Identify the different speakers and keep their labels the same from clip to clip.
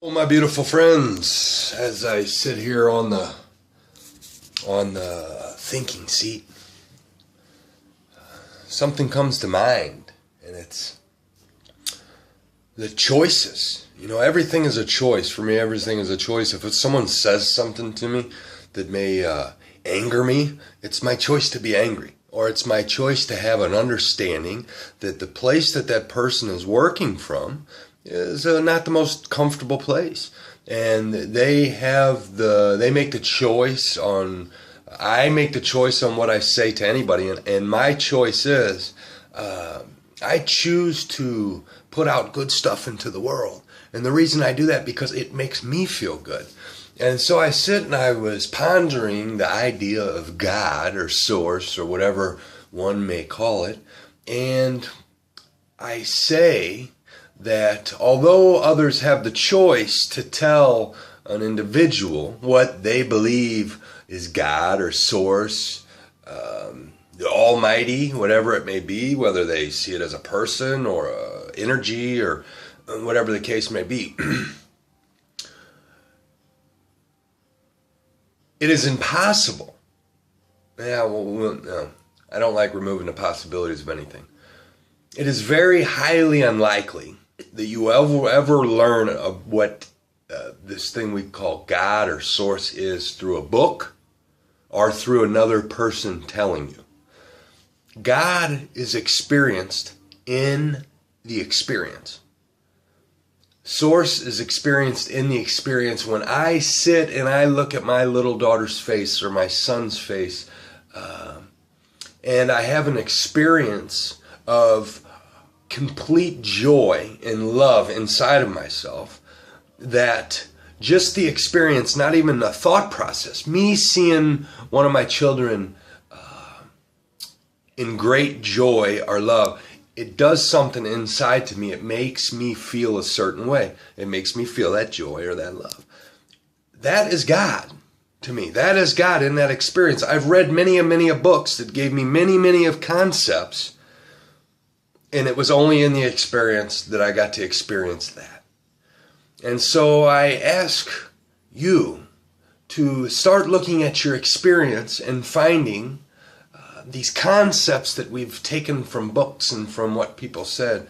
Speaker 1: Well, my beautiful friends, as I sit here on the thinking seat, something comes to mind, and it's the choices. You know, everything is a choice. For me, everything is a choice. If someone says something to me that may anger me, it's my choice to be angry. Or it's my choice to have an understanding that the place that person is working from is not the most comfortable place. And they make the choice on, I make the choice on what I say to anybody. And my choice is, I choose to put out good stuff into the world. And the reason I do that, because it makes me feel good. And so I sit and I was pondering the idea of God or source or whatever one may call it. And I say that although others have the choice to tell an individual what they believe is God or source, the Almighty, whatever it may be, whether they see it as a person or a energy or whatever the case may be, it is impossible. No, I don't like removing the possibilities of anything. It is very highly unlikely that you ever learn of what this thing we call God or source is through a book or through another person telling you. God is experienced in the experience. Source is experienced in the experience. When I sit and I look at my little daughter's face or my son's face, and I have an experience of complete joy and love inside of myself, that just the experience, not even the thought process, me seeing one of my children in great joy or love, it does something inside to me. It makes me feel a certain way. It makes me feel that joy or that love. That is God to me. That is God in that experience. I've read many books that gave me many of concepts, and it was only in the experience that I got to experience that. And so I ask you to start looking at your experience and finding these concepts that we've taken from books and from what people said.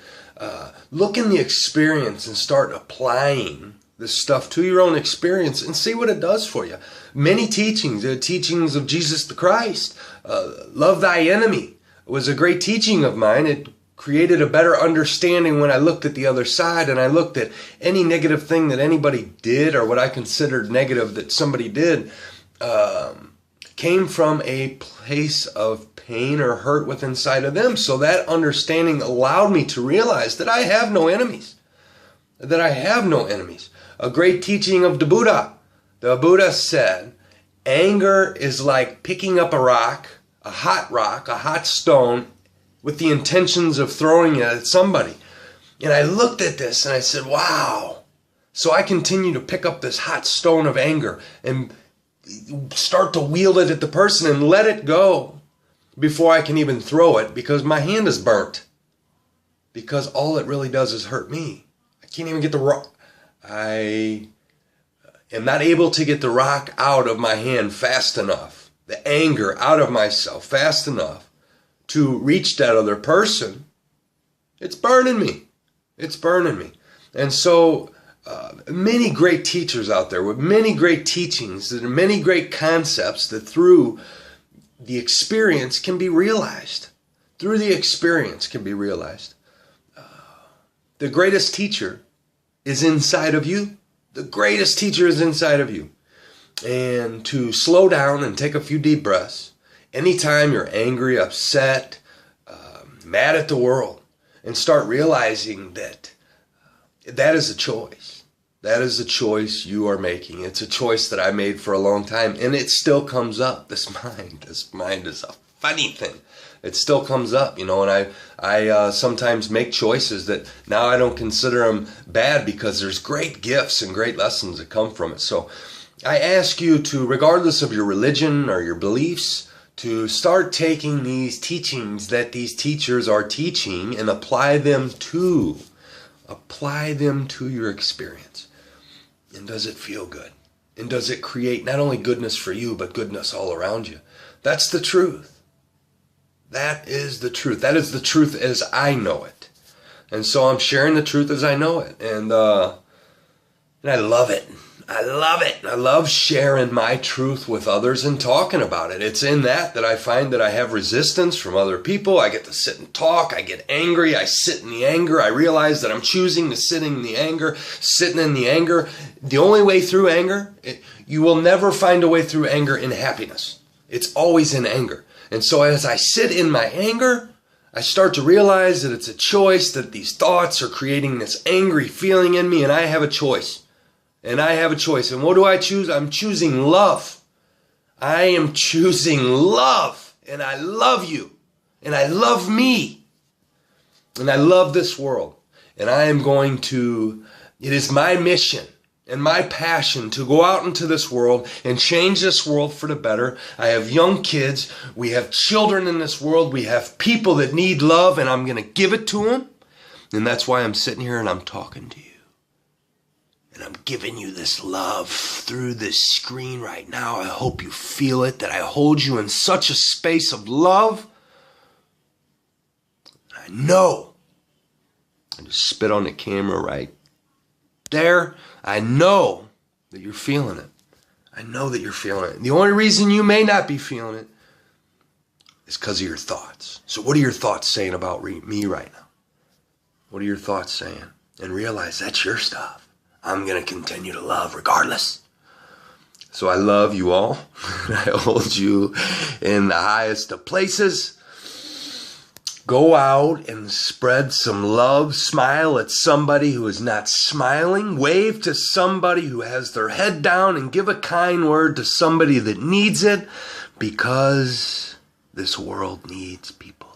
Speaker 1: Look in the experience and start applying this stuff to your own experience and see what it does for you. Many teachings, the teachings of Jesus the Christ, love thy enemy, was a great teaching of mine. It created a better understanding when I looked at the other side and I looked at any negative thing that anybody did or what I considered negative that somebody did came from a place of pain or hurt within inside of them. So that understanding allowed me to realize that I have no enemies. That I have no enemies. A great teaching of the Buddha. The Buddha said, anger is like picking up a hot stone, with the intentions of throwing it at somebody. And I looked at this and I said, wow. So I continue to pick up this hot stone of anger and start to wield it at the person and let it go before I can even throw it, because my hand is burnt. Because all it really does is hurt me. I can't even get the rock. I am not able to get the rock out of my hand fast enough, the anger out of myself fast enough to reach that other person. It's burning me. It's burning me. And so many great teachers out there with many great teachings, that are many great concepts that through the experience can be realized. Through the experience can be realized. The greatest teacher is inside of you. The greatest teacher is inside of you. And to slow down and take a few deep breaths anytime you're angry, upset, mad at the world, and start realizing that that is a choice. That is a choice you are making. It's a choice that I made for a long time, and it still comes up. This mind is a funny thing. It still comes up, you know, and I sometimes make choices that now I don't consider them bad, because there's great gifts and great lessons that come from it. So I ask you to, regardless of your religion or your beliefs, to start taking these teachings that these teachers are teaching and apply them to your experience. And does it feel good? And does it create not only goodness for you, but goodness all around you? That's the truth. That is the truth. That is the truth as I know it. And so I'm sharing the truth as I know it. And I love it. I love it. I love sharing my truth with others and talking about it. It's in that I find that I have resistance from other people. I get to sit and talk. I get angry. I sit in the anger. I realize that I'm choosing to sit in the anger, sitting in the anger. The only way through anger, you will never find a way through anger in happiness. It's always in anger. And so as I sit in my anger, I start to realize that it's a choice, that these thoughts are creating this angry feeling in me, and I have a choice. And I have a choice. And what do I choose? I'm choosing love. I am choosing love. And I love you. And I love me. And I love this world. And I am going to, it is my mission and my passion to go out into this world and change this world for the better. I have young kids. We have children in this world. We have people that need love, and I'm going to give it to them. And that's why I'm sitting here and I'm talking to you. And I'm giving you this love through this screen right now. I hope you feel it, that I hold you in such a space of love. I know. I just spit on the camera right there. I know that you're feeling it. I know that you're feeling it. The only reason you may not be feeling it is because of your thoughts. So what are your thoughts saying about me right now? What are your thoughts saying? And realize that's your stuff. I'm going to continue to love regardless. So I love you all. I hold you in the highest of places. Go out and spread some love. Smile at somebody who is not smiling. Wave to somebody who has their head down, and give a kind word to somebody that needs it, because this world needs people